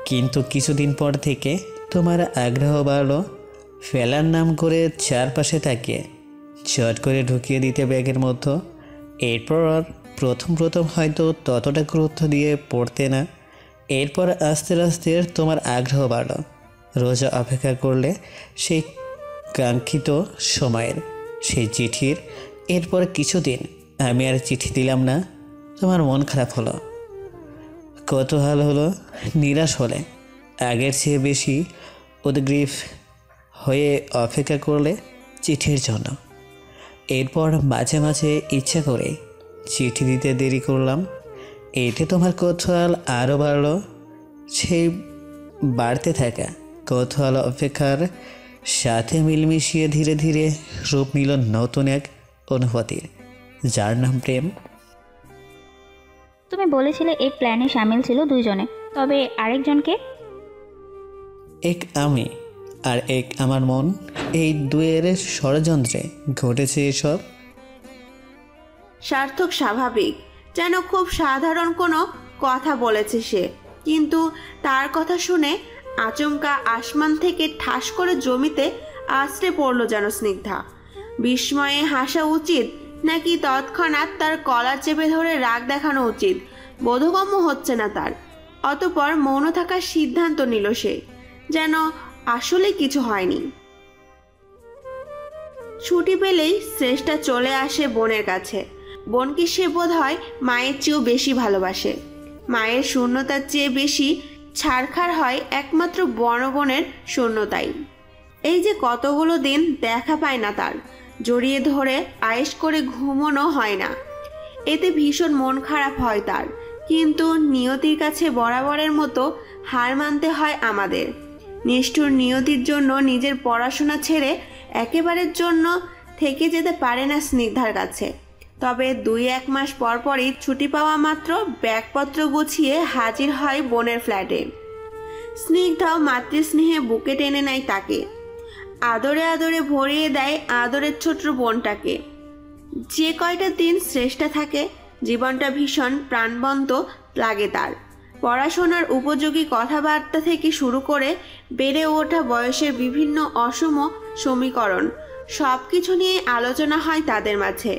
কিন্তু কিছুদিন পর থেকে তোমার আগ্রহ বাড়ল। ফেলার নাম করে চারপাশে তাকিয়ে চট করে ঢুকিয়ে দিতে ব্যাগের মধ্যে। এরপর প্রথম প্রথম হয়তো ততটা গুরুত্ব দিয়ে পড়তে না। এরপর আস্তে আস্তে তোমার আগ্রহ বাড়ল। রোজ অপেক্ষা করলে সেই কাঙ্ক্ষিত সময়ের, সেই চিঠির। এরপর কিছুদিন আমি আর চিঠি দিলাম না। তোমার মন খারাপ হলো, কৌতূহল হলো, নিরাশ হলে, আগের চেয়ে বেশি উদ্গ্রীব হয়ে অপেক্ষা করলে চিঠির জন্য। এরপর মাঝে মাঝে ইচ্ছা করে চিঠি দিতে দেরি করলাম। এতে তোমার কৌতূহল আরও বাড়ল। সেই বাড়তে থাকা কৌতূহল অপেক্ষার সাথে মিলমিশিয়ে ধীরে ধীরে রূপ নিল নতুন এক অনুভূতির, যার নাম প্রেম। তুমি বলেছিলে এই প্ল্যানে সামিল ছিল দুইজনে, তবে আরেকজনকে? এক আমি আর এক আমার মন, এই দুয়ের ষড়যন্ত্রে ঘটেছে এসব। সার্থক স্বাভাবিক, যেন খুব সাধারণ কোনো কথা বলেছে সে, কিন্তু তার কথা শুনে আচমকা আসমান থেকে ঠাস করে জমিতে আছড়ে পড়ল যেন স্নিগ্ধা। বিস্ময়ে হাসা উচিত নাকি তৎক্ষণাৎ তার কলার চেপে ধরে রাগ দেখানো উচিত বোধগম্য হচ্ছে না তার। অতঃপর মৌন থাকার সিদ্ধান্ত নিল সে, যেন আসলে কিছু হয়নি। ছুটি পেলেই শ্রেষ্ঠা চলে আসে বোনের কাছে। বোনকে সে বোধ হয় মায়ের চেয়েও বেশি ভালোবাসে। মায়ের শূন্যতার চেয়ে বেশি ছাড়খাড় হয় একমাত্র বড় বোনের শূন্যতাই। এই যে কতগুলো দিন দেখা পায় না তার, জড়িয়ে ধরে আয়েশ করে ঘুমোনো হয় না, এতে ভীষণ মন খারাপ হয় তার। কিন্তু নিয়তির কাছে বরাবরের মতো হার মানতে হয় আমাদের। নিষ্ঠুর নিয়তির জন্য নিজের পড়াশোনা ছেড়ে একেবারের জন্য থেকে যেতে পারে না স্নিগ্ধার কাছে। তবে 2-1 মাস পরপরই ছুটি পাওয়া মাত্র ব্যাগপত্র গুছিয়ে হাজির হয় বোনের ফ্ল্যাটে। স্নিগ্ধাও মাতৃস্নেহে বুকে টেনে নেয় তাকে, আদরে আদরে ভরিয়ে দেয় আদরের ছোট্ট বোনটাকে। যে কয়টা দিন শ্রেষ্ঠা থাকে, জীবনটা ভীষণ প্রাণবন্ত লাগে তার। পড়াশোনার উপযোগী কথাবার্তা থেকে শুরু করে বেড়ে ওঠা বয়সের বিভিন্ন অসম সমীকরণ, সব কিছু নিয়ে আলোচনা হয় তাদের মাঝে।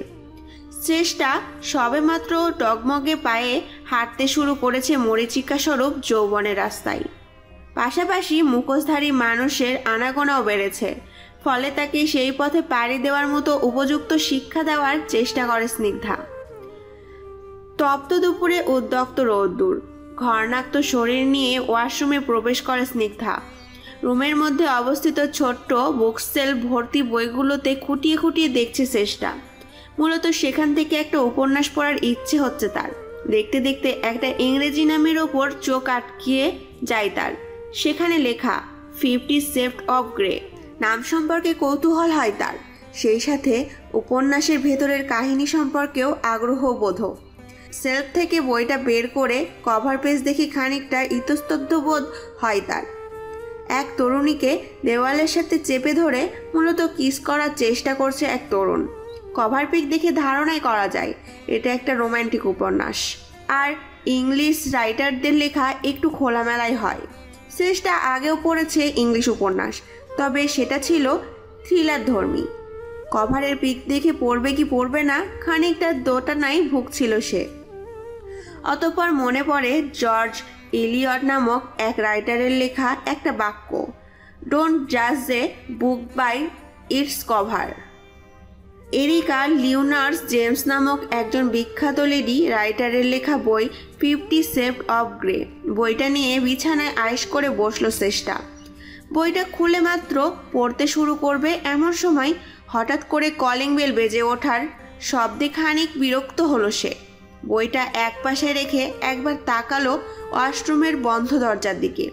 শ্রেষ্ঠা সবেমাত্র ডগমগে পায়ে হাঁটতে শুরু করেছে মরীচিকা স্বরূপ যৌবনের রাস্তায়। পাশাপাশি মুখোশধারী মানুষের আনাগোনাও বেড়েছে, ফলে তাকে সেই পথে পাড়ি দেওয়ার মতো উপযুক্ত শিক্ষা দেওয়ার চেষ্টা করে স্নিগ্ধা। তপ্ত দুপুরে উদ্যক্ত রোদ্দুর, ঘর্ণাক্ত শরীর নিয়ে ওয়াশরুমে প্রবেশ করে স্নিগ্ধা। রুমের মধ্যে অবস্থিত ছোট্ট বুকসেল ভর্তি বইগুলোতে খুঁটিয়ে খুঁটিয়ে দেখছে চেষ্টা। মূলত সেখান থেকে একটা উপন্যাস পড়ার ইচ্ছে হচ্ছে তার। দেখতে দেখতে একটা ইংরেজি নামের ওপর চোখ আটকিয়ে যায় তার। সেখানে লেখা 50 Shades of Grey। নাম সম্পর্কে কৌতূহল হয় তার, সেই সাথে উপন্যাসের ভেতরের কাহিনী সম্পর্কেও আগ্রহ বোধ। সেলফ থেকে বইটা বের করে কভার পেজ দেখে খানিকটা ইতস্তত বোধ হয় তার। এক তরুণীকে দেওয়ালের সাথে চেপে ধরে মূলত কিস করার চেষ্টা করছে এক তরুণ। কভার পিক দেখে ধারণাই করা যায় এটা একটা রোমান্টিক উপন্যাস, আর ইংলিশ রাইটারদের লেখা একটু খোলামেলাই হয়। শ্রেষ্ঠা আগেও পড়েছে ইংলিশ উপন্যাস, তবে সেটা ছিল থ্রিলার ধর্মী। কভারের পিক দেখে পড়বে কি পড়বে না খানিকটা দোটানাই ভুগছিল সে। অতঃপর মনে পড়ে জর্জ এলিয়ট নামক এক রাইটারের লেখা একটা বাক্য, ডোন্ট জাজ a book by its cover. Erika Leonards James নামক একজন বিখ্যাত লেডি রাইটারের লেখা বই 50 Shades of Grey। বইটা নিয়ে বিছানায় আয়েশ করে বসল চেষ্টা। বইটা খুলে মাত্র পড়তে শুরু করবে এমন সময় হঠাৎ করে কলিং বেল বেজে ওঠার শব্দে খানিক বিরক্ত হলো সে। বইটা এক পাশে রেখে একবার তাকালো ওয়াশরুমের বন্ধ দরজার দিকে।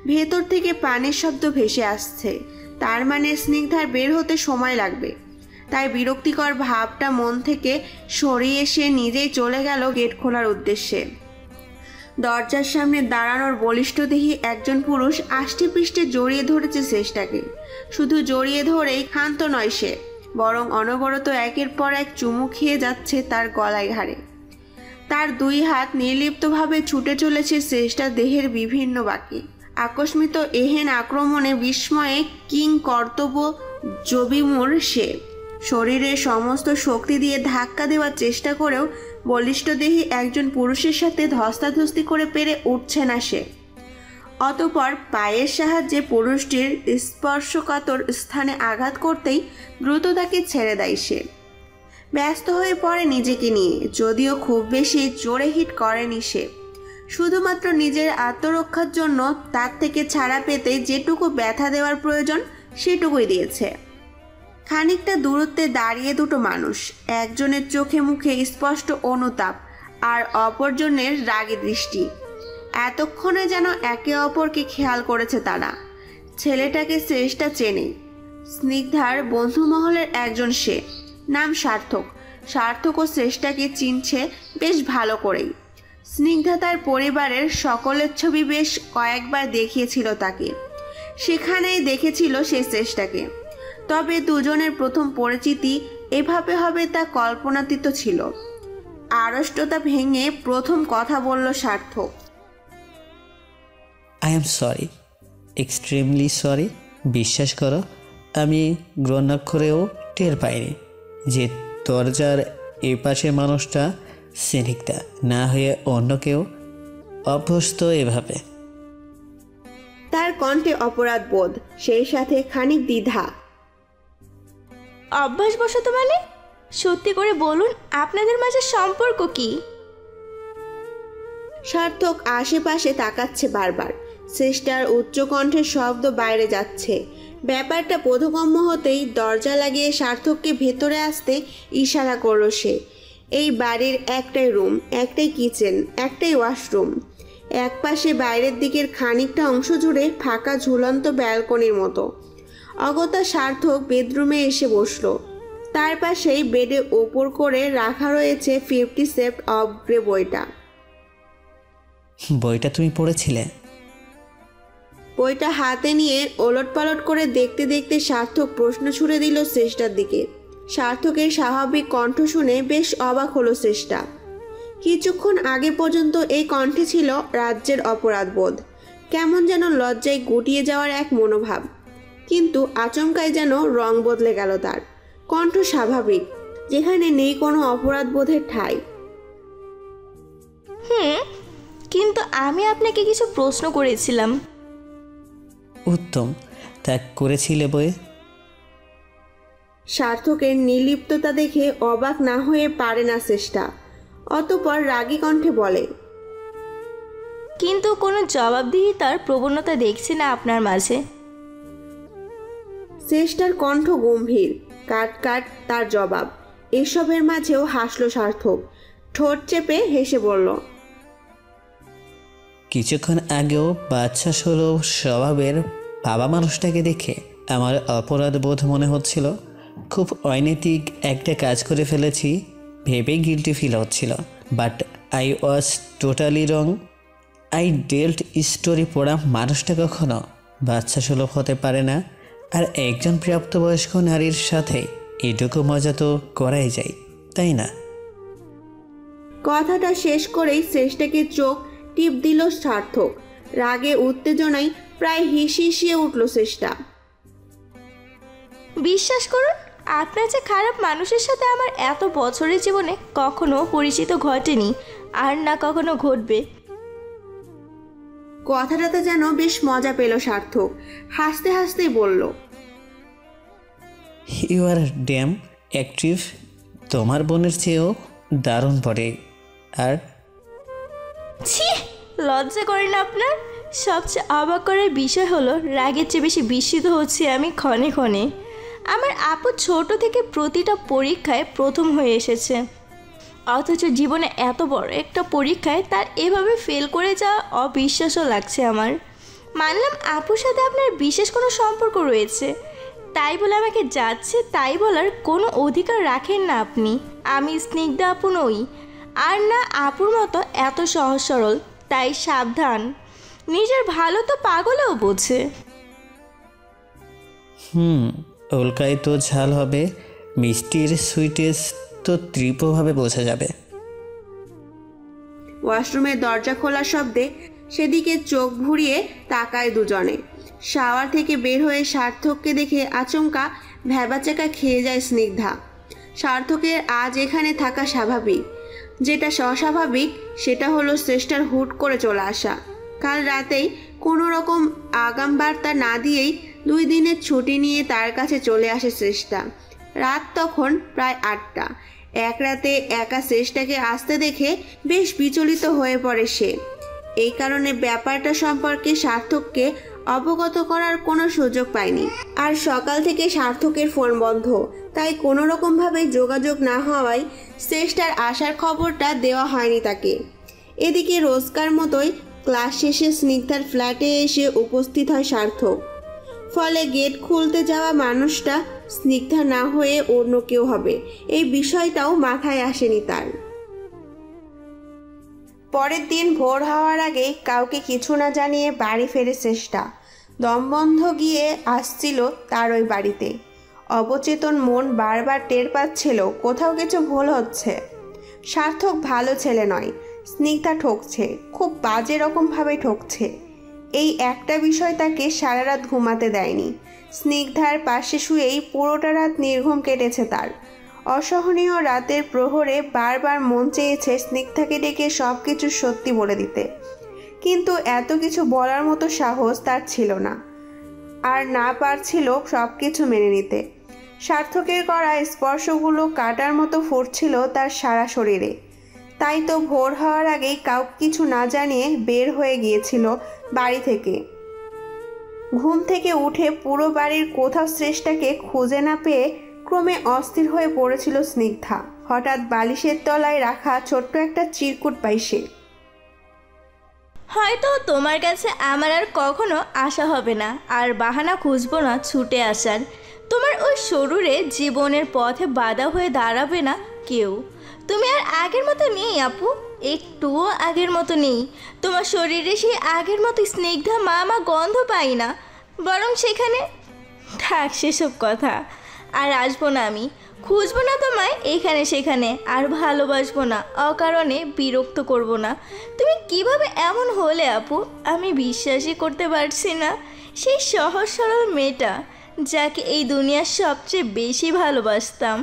ভেতর থেকে পানির শব্দ ভেসে আসছে, তার মানে স্নিগ্ধার বের হতে সময় লাগবে। তাই বিরক্তিকর ভাবটা মন থেকে সরিয়ে সে নিজেই চলে গেল গেট খোলার উদ্দেশ্যে। দরজার সামনে দাঁড়ানোর বলিষ্ঠদেহী একজন পুরুষ আষ্টে পৃষ্ঠে জড়িয়ে ধরেছে চেষ্টাকে। শুধু জড়িয়ে ধরেই ক্ষান্ত নয় সে, বরং অনবরত একের পর এক চুমু খেয়ে যাচ্ছে তার গলায় ঘাড়ে। তার 2 হাত নির্লিপ্তভাবে ছুটে চলেছে চেষ্টার দেহের বিভিন্ন বাঁকে। আকস্মিত এহেন আক্রমণে বিস্ময়ে কিং কর্তব্য জবিমুর সে শরীরের সমস্ত শক্তি দিয়ে ধাক্কা দেওয়ার চেষ্টা করেও বলিষ্ঠদেহী একজন পুরুষের সাথে ধস্তাধস্তি করে পেরে উঠছে না সে। অতঃপর পায়ের সাহায্যে পুরুষটির স্পর্শকাতর স্থানে আঘাত করতেই দ্রুত তাকে ছেড়ে দেয় সে। ব্যস্ত হয়ে পড়ে নিজেকে নিয়ে, যদিও খুব বেশি জোরে হিট করেনি সে। শুধুমাত্র নিজের আত্মরক্ষার জন্য তার থেকে ছাড়া পেতে যেটুকু ব্যথা দেওয়ার প্রয়োজন সেটুকুই দিয়েছে। খানিকটা দূরত্বে দাঁড়িয়ে দুটো মানুষ, একজনের চোখে মুখে স্পষ্ট অনুতাপ আর অপরজনের রাগী দৃষ্টি। এতক্ষণে যেন একে অপরকে খেয়াল করেছে তারা। ছেলেটাকে শ্রেষ্ঠা চেনে, স্নিগ্ধার বন্ধুমহলের একজন সে, নাম সার্থক। সার্থক ও শ্রেষ্ঠাকে চিনছে বেশ ভালো করেই। স্নিগ্ধা তার পরিবারের সকলের ছবি বেশ কয়েকবার দেখিয়েছিল তাকে, সেখানেই দেখেছিল সে শ্রেষ্ঠাকে। তবে দুজনের প্রথম পরিচিতি এভাবে হবে তা কল্পনাতীত ছিল। আড়ষ্টতা ভেঙে প্রথম কথা বলল সার্থক। I am sorry, extremely sorry. বিশ্বাস করো, আমি গ্রহণাক্ষরেও টের পাইনি যে দরজার এই পাশের মানুষটা স্নিগ্ধা না হয়ে অন্য কেউ। অভ্যস্ত এভাবে। তার কণ্ঠে অপরাধ বোধ, সেই সাথে খানিক দ্বিধা। অভ্যাসবশত মানে? সত্যি করে বলুন, আপনাদের মাঝে সম্পর্ক কি? সার্থক আশেপাশে তাকাচ্ছে বারবার। শ্রেষ্ঠার উচ্চকণ্ঠের শব্দ বাইরে যাচ্ছে। ব্যাপারটা বোধগম্য হতেই দরজা লাগিয়ে সার্থককে ভেতরে আসতে ইশারা করলো সে। এই বাড়ির একটাই রুম, একটাই কিচেন, একটাই ওয়াশরুম। একপাশে বাইরের দিকের খানিকটা অংশ জুড়ে ফাঁকা ঝুলন্ত ব্যালকনির মতো। অগত্যা সার্থক বেডরুমে এসে বসলো। তার পাশেই বেডে ওপর করে রাখা রয়েছে 50 Shades of Grey বইটা। বইটা তুমি পড়েছিলে? বইটা হাতে নিয়ে ওলটপালট করে দেখতে দেখতে সার্থক প্রশ্ন ছুড়ে দিল শ্রেষ্ঠার দিকে। সার্থকের স্বাভাবিক কণ্ঠ শুনে বেশ অবাক হলো শ্রেষ্ঠা। কিছুক্ষণ আগে পর্যন্ত এই কণ্ঠে ছিল রাজ্যের অপরাধবোধ, কেমন যেন লজ্জায় গুটিয়ে যাওয়ার এক মনোভাব। কিন্তু আচমকাই যেন রং বদলে গেল তার। কণ্ঠ স্বাভাবিক, যেখানে নেই কোনো অপরাধবোধের ঠাঁই। কিন্তু আমি আপনাকে কিছু প্রশ্ন করেছিলাম। উত্তম, তা করেছিলে বইয়ে? সার্থকের নির্লিপ্ততা দেখে অবাক না হয়ে পারে না শ্রেষ্ঠা। অতঃপর রাগী কণ্ঠে বলে, কিন্তু কোনো জবাবদিহিতার প্রবণতা দেখছি না আপনার মাঝে। শ্রেষ্ঠার কণ্ঠ গম্ভীর, কাট কাট তার জবাব। এসবের মাঝেও হাসলো সার্থক, ঠোঁট চেপে হেসে বলল, কিছুক্ষণ আগেও বাচ্চা সুলভ স্বভাবের বাবা মানুষটাকে দেখে আমার অপরাধ বোধ মনে হচ্ছিল। খুব অনৈতিক একটা কাজ করে ফেলেছি ভেবেই গিল্টি ফিল হচ্ছিল। But I was totally wrong. I ডেল্ট story পড়া মানুষটা কখনো বাচ্চা সুলভ হতে পারে না। আর একজন প্রাপ্তবয়স্ক নারীর সাথে এটুকু মজা তো করাই যায়, তাই না? কথাটা শেষ করেই শ্রেষ্ঠাকে চোখ টিপ দিল সার্থক। রাগে উত্তেজনায় প্রায় হিসিয়ে উঠল শ্রেষ্ঠা। বিশ্বাস করুন, আপনার যে খারাপ মানুষের সাথে আমার এত বছরের জীবনে কখনো পরিচিত ঘটেনি, আর না কখনো ঘটবে। কথাটাতে যেন বেশ মজা পেল সার্থক, হাসতে হাসতেই বলল, ইউ আর ড্যাম অ্যাক্টিভ। তোমার বোনের চেয়েও দারুণ পড়ে। আর ছি, লজ্জা করে না আপনার? সবচেয়ে অবাক করার বিষয় হলো, রাগের চেয়ে বেশি বিস্মিত হচ্ছি আমি ক্ষণে ক্ষণে। আমার আপু ছোট থেকে প্রতিটা পরীক্ষায় প্রথম হয়ে এসেছে, অথচ জীবনে এত বড় একটা পরীক্ষায় তার এভাবে ফেল করে যাওয়া অবিশ্বাস্য লাগছে আমার। মানলাম আপুর সাথে আপনার বিশেষ কোনো সম্পর্ক রয়েছে, তাই বলে আমাকে যাচ্ছে তাই বলার কোনো অধিকার রাখেন না আপনি। আমি স্নিগ্ধা আপু নই, আর না আপুর মতো এত সহজ সরল। তাই সাবধান, নিজের ভালো তো পাগলেও বোঝে। উল্কায় তো ঝাল হবে, মিষ্টির সুইটেস তো তীব্রভাবে বোঝা যাবে। ওয়াশরুমের দরজা খোলার শব্দে সেদিকে চোখ ঘুরিয়ে তাকায় দুজনে। শাওয়ার থেকে বের হয়ে সার্থককে দেখে আচমকা ভ্যাবাচাকা খেয়ে যায় স্নিগ্ধা। সার্থকের আজ এখানে থাকা স্বাভাবিক, যেটা অস্বাভাবিক সেটা হলো শ্রেষ্ঠার হুট করে চলে আসা। কাল রাতেই কোনো রকম আগাম বার্তা না দিয়েই 2 দিনের ছুটি নিয়ে তার কাছে চলে আসে শ্রেষ্ঠা। রাত তখন প্রায় 8টা। এক রাতে একা শ্রেষ্ঠাকে আসতে দেখে বেশ বিচলিত হয়ে পড়ে সে। এই কারণে ব্যাপারটা সম্পর্কে সার্থককে অবগত করার কোনো সুযোগ পায়নি। আর সকাল থেকে সার্থকের ফোন বন্ধ, তাই কোনো রকমভাবে যোগাযোগ না হওয়ায় শ্রেষ্ঠার আসার খবরটা দেওয়া হয়নি তাকে। এদিকে রোজকার মতোই ক্লাস শেষে স্নিগ্ধার ফ্ল্যাটে এসে উপস্থিত হয় সার্থক। ফলে গেট খুলতে যাওয়া মানুষটা স্নিগ্ধা না হয়ে অন্য কেউ হবে, এই বিষয়টাও মাথায় আসেনি তার। পরের দিন ভোর হওয়ার আগেই কাউকে কিছু না জানিয়ে বাড়ি ফেরে শ্রেষ্ঠা। দমবন্ধ গিয়ে আসছিল তার ওই বাড়িতে। অবচেতন মন বারবার টের পাচ্ছিল কোথাও কিছু ভুল হচ্ছে। সার্থক ভালো ছেলে নয়, স্নিগ্ধা ঠকছে, খুব বাজে রকমভাবে ঠকছে। এই একটা বিষয় তাকে সারা রাত ঘুমাতে দেয়নি। স্নিগ্ধার পাশে শুয়েই পুরোটা রাত নির্ঘুম কেটেছে তার। অসহনীয় রাতের প্রহরে বারবার মন চেয়েছে স্নিগ্ধাকে ডেকে সব কিছু সত্যি বলে দিতে, কিন্তু এত কিছু বলার মতো সাহস তার ছিল না, আর না পারছিল সব কিছু মেনে নিতে। সার্থকের করা স্পর্শগুলো কাটার মতো ফুটছিল তার সারা শরীরে। তাই তো ভোর হওয়ার আগেই কাউকে কিছু না জানিয়ে বের হয়ে গিয়েছিল বাড়ি থেকে। ঘুম থেকে উঠে পুরো বাড়ির কোথাও শ্রেষ্ঠাকে খুঁজে না পেয়ে ক্রমে অস্থির হয়ে পড়েছিল স্নিগ্ধা। হঠাৎ বালিশের তলায় রাখা ছোট্ট একটা চিরকুট পাই সে। হয়তো তোমার কাছে আমার আর কখনো আসা হবে না, আর বাহানা খুঁজবো না ছুটে আসার। তোমার ওই শরীরে জীবনের পথে বাধা হয়ে দাঁড়াবে না কেউ। তুমি আর আগের মতো নেই আপু, একটুও আগের মতো নেই। তোমার শরীরে সেই আগের মতো স্নিগ্ধা মা গন্ধ পাই না, বরং সেখানে থাক সেসব কথা। আর আসবো না আমি, খুঁজবো না তোমায় এখানে সেখানে, আর ভালোবাসবো না, অকারণে বিরক্ত করব না। তুমি কিভাবে এমন হলে আপু, আমি বিশ্বাসই করতে পারছি না। সেই সহজ সরল মেয়েটা, যাকে এই দুনিয়ার সবচেয়ে বেশি ভালোবাসতাম,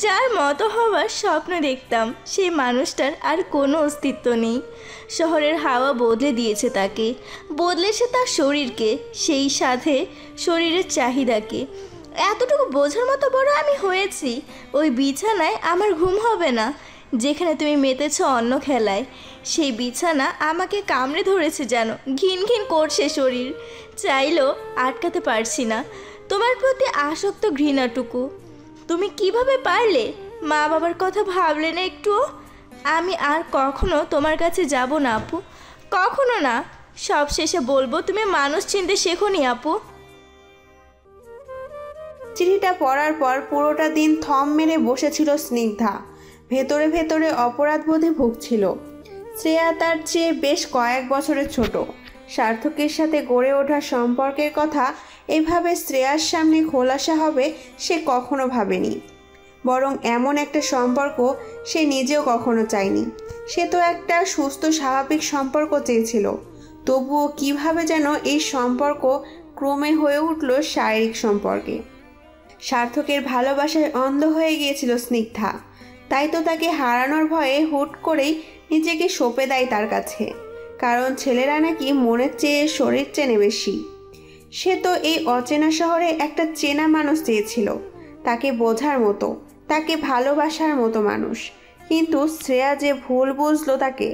যার মতো হওয়ার স্বপ্ন দেখতাম, সেই মানুষটার আর কোনো অস্তিত্ব নেই। শহরের হাওয়া বদলে দিয়েছে তাকে, বদলেছে তার শরীরকে, সেই সাথে শরীরের চাহিদাকে। এতটুকু বোঝার মতো বড় আমি হয়েছি, ওই বিছানায় আমার ঘুম হবে না যেখানে তুমি মেতেছ অন্য খেলায়। সেই বিছানা আমাকে কামড়ে ধরেছে, যেন ঘিন ঘিন করছে শরীর, চাইলেও আটকাতে পারছি না তোমার প্রতি আসক্ত ঘৃণাটুকু। তুমি কিভাবে পারলে? মা বাবার কথা ভাবলে না একটুও? আমি আর কখনো তোমার কাছে যাব না আপু, কখনো না। সব শেষে বলবো, তুমি মানুষ চিনতে শেখোনি আপু। চিঠিটা পড়ার পর পুরোটা দিন থম মেরে বসেছিল স্নিগ্ধা। ভেতরে ভেতরে অপরাধবোধে ভুগছিল। শ্রেয়া তার চেয়ে বেশ কয়েক বছরের ছোট। সার্থকের সাথে গড়ে ওঠা সম্পর্কের কথা এভাবে শ্রেয়ার সামনে খোলাসা হবে সে কখনো ভাবেনি। বরং এমন একটা সম্পর্ক সে নিজেও কখনো চায়নি। সে তো একটা সুস্থ স্বাভাবিক সম্পর্ক চেয়েছিল। তবুও কিভাবে যেন এই সম্পর্ক ক্রমে হয়ে উঠল শারীরিক সম্পর্কে। সার্থকের ভালোবাসায় অন্ধ হয়ে গিয়েছিল স্নিগ্ধা। তাই তো তাকে হারানোর ভয়ে হুট করেই নিজেকে সঁপে দেয় তার কাছে। কারণ ছেলেরা নাকি মনের চেয়ে শরীর চেনে বেশি। সে তো এই অচেনা শহরে একটা চেনা মানুষ চেয়েছিল, তাকে বোঝার মতো, তাকে ভালোবাসার মতো মানুষ। কিন্তু শ্রেয়া যে ভুল বুঝলো তাকে।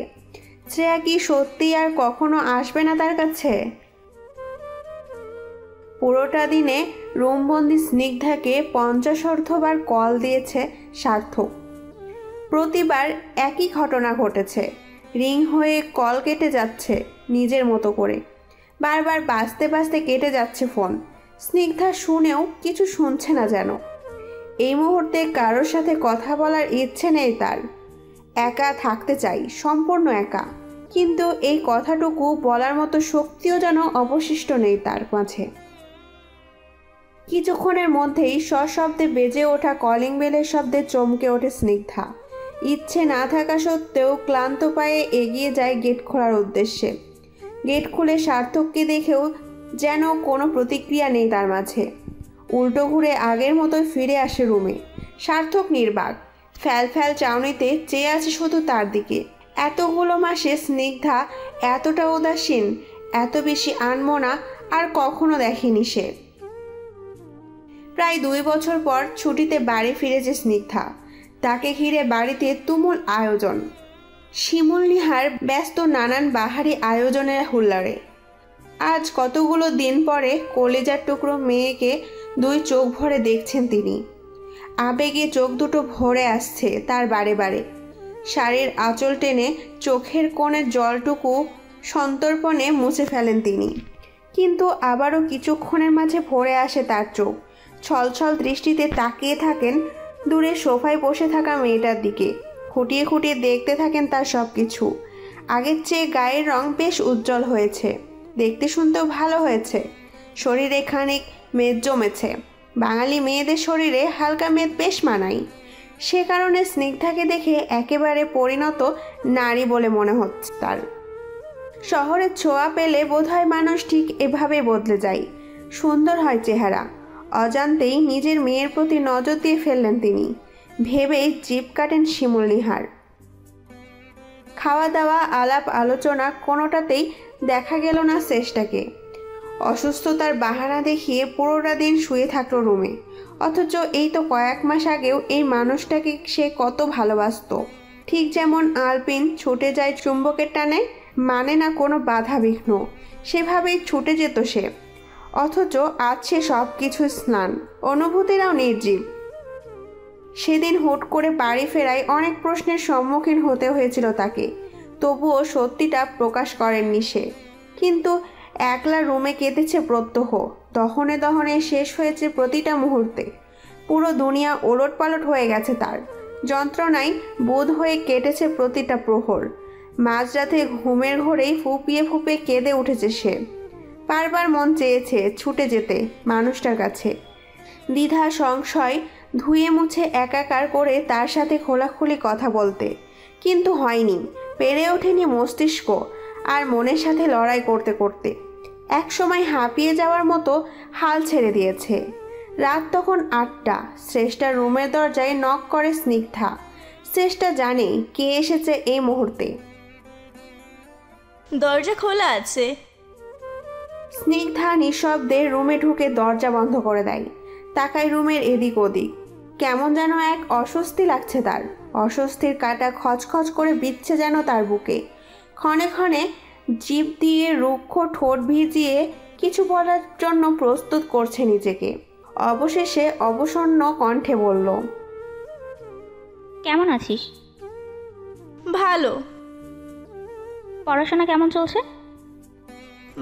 শ্রেয়া কি সত্যি আর কখনো আসবে না তার কাছে? পুরোটা দিনে রুমবন্দি স্নিগ্ধাকে 50 কল দিয়েছে সার্থক। প্রতিবার একই ঘটনা ঘটেছে। রিং হয়ে কল কেটে যাচ্ছে নিজের মতো করে, বারবার বাজতে বাজতে কেটে যাচ্ছে ফোন। স্নিগ্ধা শুনেও কিছু শুনছে না যেন। এই মুহূর্তে কারোর সাথে কথা বলার ইচ্ছে নেই তার। একা থাকতে চাই, সম্পূর্ণ একা। কিন্তু এই কথাটুকু বলার মতো শক্তিও যেন অবশিষ্ট নেই তার মাঝে। কিছুক্ষণের মধ্যেই সশব্দে বেজে ওঠা কলিং বেলের শব্দে চমকে ওঠে স্নিগ্ধা। ইচ্ছে না থাকা সত্ত্বেও ক্লান্ত পায়ে এগিয়ে যায় গেট খোলার উদ্দেশ্যে। গেট খুলে সার্থককে দেখেও যেন কোনো প্রতিক্রিয়া নেই তার মাঝে। উল্টো ঘুরে আগের মতোই ফিরে আসে রুমে। সার্থক নির্বাক, ফ্যাল ফ্যাল চাউনিতে চেয়ে আছে শুধু তার দিকে। এতগুলো মাসে স্নিগ্ধা এতটা উদাসীন, এত বেশি আনমনা আর কখনো দেখেনি সে। প্রায় 2 বছর পর ছুটিতে বাড়ি ফিরেছে স্নিগ্ধা। তাকে ঘিরে বাড়িতে তুমুল আয়োজন। শিমুল নিহার ব্যস্ত নানান বাহারি আয়োজনের হুল্লারে। আজ কতগুলো দিন পরে কলিজার টুকরো মেয়েকে 2 চোখ ভরে দেখছেন তিনি। আবেগে চোখ দুটো ভরে আসছে তার বারে বারে। শাড়ির আঁচল টেনে চোখের কোণের জলটুকু সন্তর্পণে মুছে ফেলেন তিনি। কিন্তু আবারও কিছুক্ষণের মাঝে ভরে আসে তার চোখ। ছলছল দৃষ্টিতে তাকিয়ে থাকেন দূরে সোফায় বসে থাকা মেয়েটার দিকে। খুঁটিয়ে খুঁটিয়ে দেখতে থাকেন তার সব কিছু। আগের চেয়ে গায়ের রং বেশ উজ্জ্বল হয়েছে, দেখতে শুনতেও ভালো হয়েছে। শরীরে খানিক মেদ জমেছে। বাঙালি মেয়েদের শরীরে হালকা মেদ বেশ মানায়। সে কারণে স্নিগ্ধাকে দেখে একেবারে পরিণত নারী বলে মনে হচ্ছে তার। শহরের ছোঁয়া পেলে বোধহয় মানুষ ঠিক এভাবে বদলে যায়, সুন্দর হয় চেহারা। অজান্তেই নিজের মেয়ের প্রতি নজর দিয়ে ফেললেন তিনি। ভেবেই জিভ কাটেন শিমুল নিহার। খাওয়া দাওয়া আলাপ আলোচনা কোনোটাতেই দেখা গেল না চেষ্টাকে। অসুস্থতার বাহানা দেখিয়ে পুরোটা দিন শুয়ে থাকলো রুমে। অথচ এই তো কয়েক মাস আগেও এই মানুষটাকে সে কত ভালোবাসতো। ঠিক যেমন আলপিন ছুটে যায় চুম্বকের টানে, মানে না কোনো বাধা বিঘ্ন, সেভাবেই ছুটে যেত সে। অথচ আজ সে সব কিছু স্নান, অনুভূতিরাও নির্জীব। সেদিন হুট করে বাড়ি ফেরায় অনেক প্রশ্নের সম্মুখীন হতে হয়েছিল তাকে। তবুও সত্যিটা প্রকাশ করেননি সে। কিন্তু একলা রুমে কেটেছে প্রত্যহ। দহনে দহনে শেষ হয়েছে প্রতিটা মুহূর্তে। পুরো দুনিয়া ওলটপালট হয়ে গেছে তার। যন্ত্রণায় বোধ হয়ে কেটেছে প্রতিটা প্রহর। মাঝরাতে ঘুমের ঘোরেই ফুপিয়ে ফুপিয়ে কেঁদে উঠেছে সে। বারবার মন চেয়েছে ছুটে যেতে মানুষটার কাছে, দ্বিধা সংশয় ধুয়ে মুছে একাকার করে তার সাথে খোলাখুলি কথা বলতে। কিন্তু হয়নি, পেরে ওঠেনি মস্তিষ্ক আর মনের সাথে লড়াই করতে করতে। একসময় হাঁপিয়ে যাওয়ার মতো হাল ছেড়ে দিয়েছে। রাত তখন 8টা। শ্রেষ্ঠার রুমের দরজায় নক করে স্নিগ্ধা। শ্রেষ্ঠা জানে কে এসেছে এই মুহূর্তে। দরজা খোলা আছে। স্নিগ্ধা নিঃশব্দে রুমে ঢুকে দরজা বন্ধ করে দেয়। তাকায় রুমের এদিক ওদিক। কেমন যেন এক অস্বস্তি লাগছে তার। অস্বস্তির কাঁটা খচখচ করে বিচ্ছে যেন তার বুকে। ক্ষণে ক্ষণে জিভ দিয়ে রুক্ষ ঠোঁট ভিজিয়ে কিছু বলার জন্য প্রস্তুত করছে নিজেকে। অবশেষে অবসন্ন কণ্ঠে বলল, কেমন আছিস? ভালো। পড়াশোনা কেমন চলছে?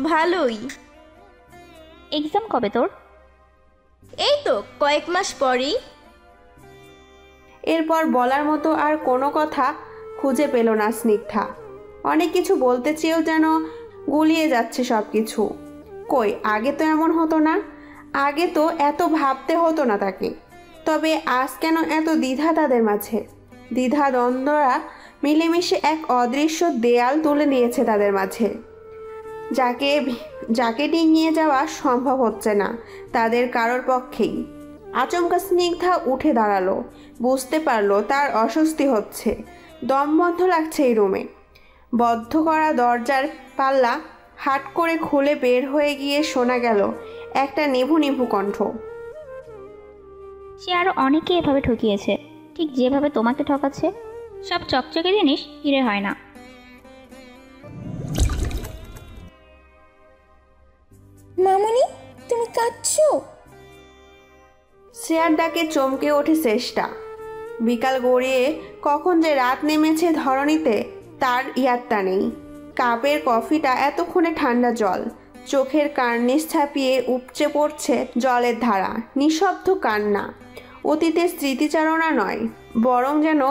ভালোই। এক্সাম কবে তোর? এই তো কয়েক মাস পরেই। এরপর বলার মতো আর কোনো কথা খুঁজে পেল না স্নিগ্ধা। অনেক কিছু বলতে চেয়েও যেন গুলিয়ে যাচ্ছে সব কিছু। কই, আগে তো এমন হতো না। আগে তো এত ভাবতে হতো না তাকে। তবে আজ কেন এত দ্বিধা তাদের মাঝে? দ্বিধা দ্বন্দ্বরা মিলেমিশে এক অদৃশ্য দেয়াল তুলে নিয়েছে তাদের মাঝে, যাকে ডিঙিয়ে যাওয়া সম্ভব হচ্ছে না তাদের কারোর পক্ষেই। আচমকা স্নিগ্ধা উঠে দাঁড়ালো। বুঝতে পারলো তার অস্বস্তি হচ্ছে। দম বন্ধ লাগছে এই রুমে। বদ্ধ করা দরজার পাল্লা হাট করে খুলে বের হয়ে গিয়ে শোনা গেল একটা নিভু নিভু কণ্ঠ। সে আরও অনেকে এভাবে ঠকিয়েছে, ঠিক যেভাবে তোমাকে ঠকাচ্ছে। সব চকচকে জিনিস হিরে হয় না। মামনি, তুমি কাঁদছো? শ্রেয়ার ডাকে চমকে ওঠে চেষ্টা। বিকাল গড়িয়ে কখন যে রাত নেমেছে ধরণীতে তার ইয়াত্তা নেই। কাপের কফিটা এতক্ষণে ঠান্ডা জল। চোখের কার্নিশ ছাপিয়ে উপচে পড়ছে জলের ধারা। নিঃশব্দ কান্না। অতীতের স্মৃতিচারণা নয়, বরং যেন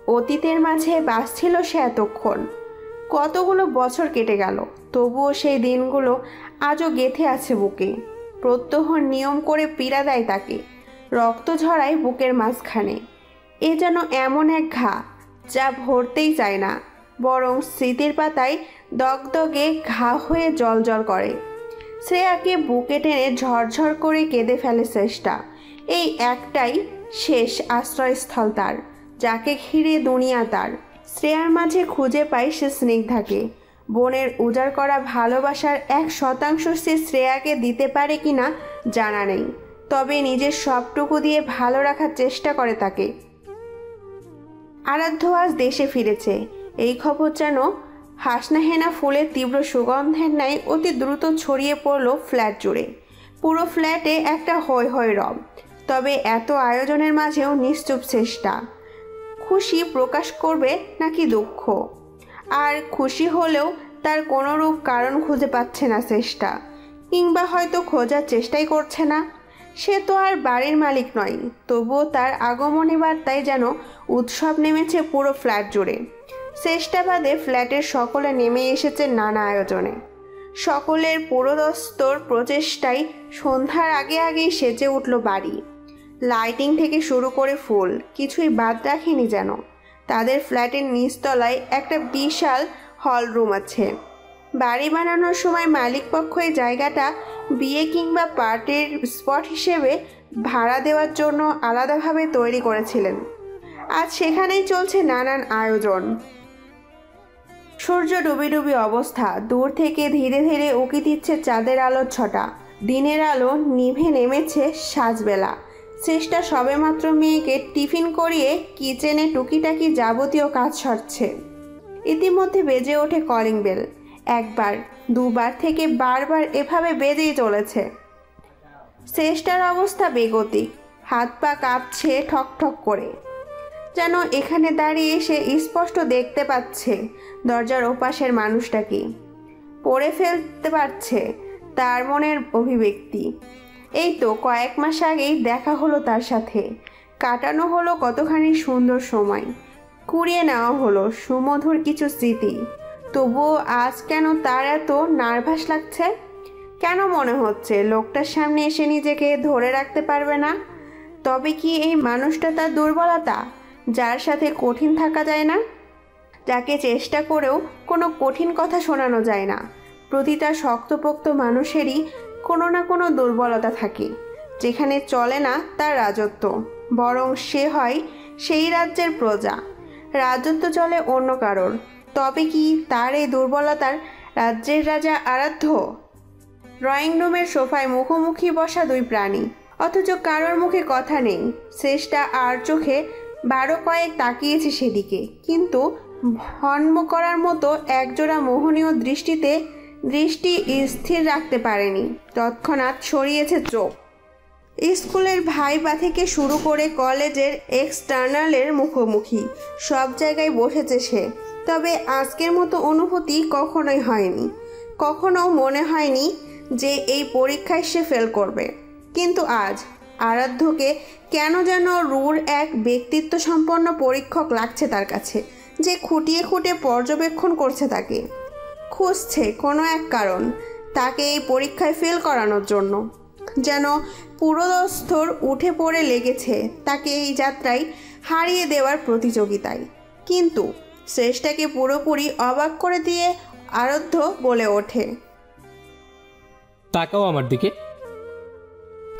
অতীতের মাঝে বাসছিল সে এতক্ষণ। কতগুলো বছর কেটে গেল, তবুও সেই দিনগুলো আজও গেঁথে আছে বুকে। প্রত্যহ নিয়ম করে পীড়া দেয় তাকে। রক্ত ঝরায় বুকের মাঝখানে। এ যেন এমন এক ঘা যা ভরতেই চায় না। বরং স্মৃতির পাতায় দগদগে ঘা হয়ে জ্বলজ্বল করে। শ্রেয়াকে বুকে টেনে ঝরঝর করে কেঁদে ফেলে চেষ্টা। এই একটাই শেষ আশ্রয়স্থল তার, যাকে ঘিরে দুনিয়া তার। শ্রেয়ার মাঝে খুঁজে পায় সে স্নিগ্ধাকে। বোনের উজাড় করা ভালোবাসার 1% সে শ্রেয়াকে দিতে পারে কিনা জানা নেই, তবে নিজের সবটুকু দিয়ে ভালো রাখার চেষ্টা করে তাকে। আরাধ্য আজ দেশে ফিরেছে, এই খবর যেন হাসনাহেনা ফুলের তীব্র সুগন্ধের ন্যায় অতি দ্রুত ছড়িয়ে পড়ল ফ্ল্যাট জুড়ে। পুরো ফ্ল্যাটে একটা হৈ হৈ রব। তবে এত আয়োজনের মাঝেও নিশ্চুপ চেষ্টা। খুশি প্রকাশ করবে নাকি দুঃখ? আর খুশি হলেও তার কোনোরূপ কারণ খুঁজে পাচ্ছে না চেষ্টা, কিংবা হয়তো খোঁজার চেষ্টাই করছে না। সে তো আর বাড়ির মালিক নয়, তবুও তার আগমনী বার্তায় যেন উৎসব নেমেছে পুরো ফ্ল্যাট জুড়ে। চেষ্টা বাদে ফ্ল্যাটের সকলে নেমে এসেছে নানা আয়োজনে। সকলের পুরোদস্তর প্রচেষ্টায় সন্ধ্যার আগে আগেই সেজে উঠল বাড়ি। লাইটিং থেকে শুরু করে ফুল কিছুই বাদ রাখেনি যেন। তাদের ফ্ল্যাটের নিচতলায় একটা বিশাল হল রুম আছে। বাড়ি বানানোর সময় মালিকপক্ষ এই জায়গাটা বিয়ে কিংবা পার্টির স্পট হিসেবে ভাড়া দেওয়ার জন্য আলাদাভাবে তৈরি করেছিলেন। আজ সেখানেই চলছে নানান আয়োজন। সূর্য ডুবি ডুবি অবস্থা। দূর থেকে ধীরে ধীরে উকি দিচ্ছে চাঁদের আলোর ছটা। দিনের আলো নিভে নেমেছে সাজবেলা। চেষ্টা সবেমাত্র মেয়েকে টিফিন করিয়ে কিচেনে টুকিটাকি যাবতীয় কাজ সারছে। ইতিমধ্যে বেজে ওঠে কলিং বেল। একবার, দুবার থেকে বারবার এভাবে বেজেই চলেছে। চেষ্টার অবস্থা বেগতিক, হাত পা কাঁপছে ঠক ঠক করে। যেন এখানে দাঁড়িয়ে সে স্পষ্ট দেখতে পাচ্ছে দরজার ওপাশের মানুষটাকে, পড়ে ফেলতে পারছে তার মনের অভিব্যক্তি। এই তো কয়েক মাস আগেই দেখা হলো তার সাথে, কাটানো হলো কতখানি সুন্দর সময়, কুড়িয়ে নেওয়া হলো সুমধুর কিছু স্মৃতি। তবুও আজ কেন তার এত নার্ভাস লাগছে? কেন মনে হচ্ছে লোকটার সামনে এসে নিজেকে ধরে রাখতে পারবে না? তবে কি এই মানুষটা তার দুর্বলতা, যার সাথে কঠিন থাকা যায় না, যাকে চেষ্টা করেও কোনো কঠিন কথা শোনানো যায় না? প্রতিটা শক্তপোক্ত মানুষেরই কোনো না কোনো দুর্বলতা থাকে, যেখানে চলে না তার রাজত্ব, বরং সে হয় সেই রাজ্যের প্রজা। রাজত্ব চলে অন্য কারোর। তবে কি তার এই দুর্বলতার রাজ্যের রাজা আরাধ্য? ড্রয়িং রুমের সোফায় মুখোমুখি বসা দুই প্রাণী, অথচ কারোর মুখে কথা নেই। চেষ্টা আর চোখে 12 কয়েক তাকিয়েছে সেদিকে, কিন্তু ভন্ম করার মতো একজোড়া মোহনীয় দৃষ্টিতে দৃষ্টি স্থির রাখতে পারেনি। তৎক্ষণাৎ সরিয়েছে চোখ। স্কুলের ভাইবা থেকে শুরু করে কলেজের এক্সটার্নালের মুখোমুখি সব জায়গায় বসেছে সে। তবে আজকের মতো অনুভূতি কখনোই হয়নি। কখনো মনে হয়নি যে এই পরীক্ষায় সে ফেল করবে। কিন্তু আজ আরাধ্যকে কেন যেন রূঢ় এক ব্যক্তিত্ব সম্পন্ন পরীক্ষক লাগছে তার কাছে, যে খুঁটিয়ে খুঁটে পর্যবেক্ষণ করছে তাকে, খুঁজছে কোনো এক কারণ তাকে এই পরীক্ষায় ফেল করানোর জন্য। যেন পুরোদস্তর উঠে পড়ে লেগেছে তাকে এই যাত্রায় হারিয়ে দেওয়ার প্রতিযোগিতায়। কিন্তু চেষ্টাকে পুরোপুরি অবাক করে দিয়ে আরাধ্য বলে ওঠে, তাকাও আমার দিকে।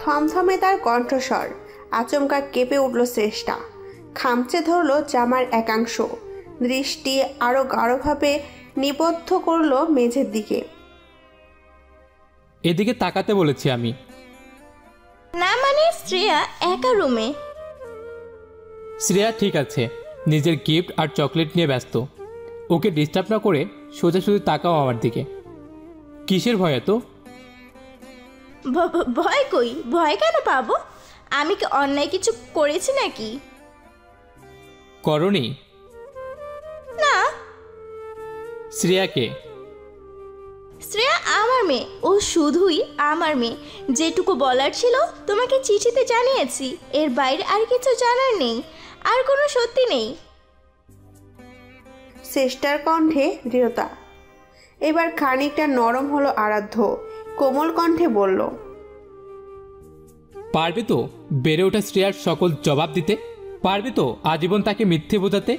থমথমে তার কণ্ঠস্বর। আচমকা কেঁপে উঠল চেষ্টা। খামচে ধরল জামার একাংশ। দৃষ্টি আরো গাঢ়ভাবে নিবদ্ধ করল মেঝের দিকে। এদিকে তাকাতে বলেছি আমি। না মানে শ্রেয়া একা রুমে। শ্রেয়া ঠিক আছে, নিজের গিফট আর চকলেট নিয়ে ব্যস্ত। ওকে ডিস্টার্ব না করে সোজাসুজি তাকাও আমার দিকে। কিসের ভয় এত? ভয় কই? ভয় কেন পাবো? আমি কি অন্যায় কিছু করেছি নাকি? করনি? না। শ্রেয়াকে? শ্রেয়া আমার মেয়ে, ও শুধুই আমার মেয়ে। যেটুকু বলার ছিল তোমাকে চিঠিতে জানিয়েছি, এর বাইরে আর কিছু জানার নেই, আর কোনো সত্যি নেই। চেষ্টার কণ্ঠে দৃঢ়তা। এবার খানিকটা নরম হলো আরাধ্য। কোমল কণ্ঠে বলল, পারবে তো বেড়ে ওঠা শ্রেয়ার সকল জবাব দিতে? পারবে তো আজীবন তাকে মিথ্যে বোঝাতে?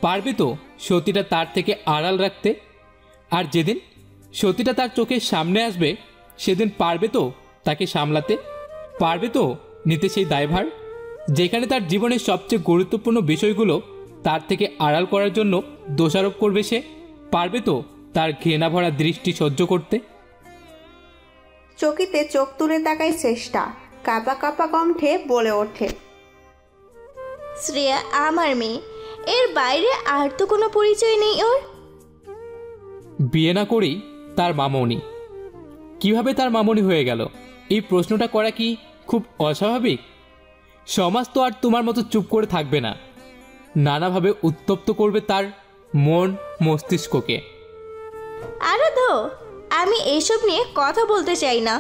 পারবে তো সত্যিটা তার থেকে আড়াল রাখতে? আর যেদিন সত্যিটা তার চোখের সামনে আসবে সেদিন পারবে তো তাকে সামলাতে? পারবে তো নিতে সেই দায়ভার? যেখানে তার জীবনের সবচেয়ে গুরুত্বপূর্ণ বিষয়গুলো তার থেকে আড়াল করার জন্য দোষারোপ করবে সে? পারবে তো তার ঘৃণা ভরা দৃষ্টি সহ্য করতে? চকিতে চোখ তুলে তাকায় চেষ্টা, কাঁপা কাঁপা কণ্ঠে বলে ওঠে, শ্রেয়া আমার মেয়ে, এর বাইরে আর তো কোনো পরিচয় নেই ওর। বিয়ে না করেই তার মামনি? কিভাবে তার মামনি হয়ে গেল? এই প্রশ্নটা করা কি খুব অস্বাভাবিক? সমাজ তো আর তোমার মতো চুপ করে থাকবে না, নানাভাবে উত্তপ্ত করবে তার মন মস্তিষ্ককে। আরাধ্য, আমি এসব নিয়ে কথা বলতে চাই না।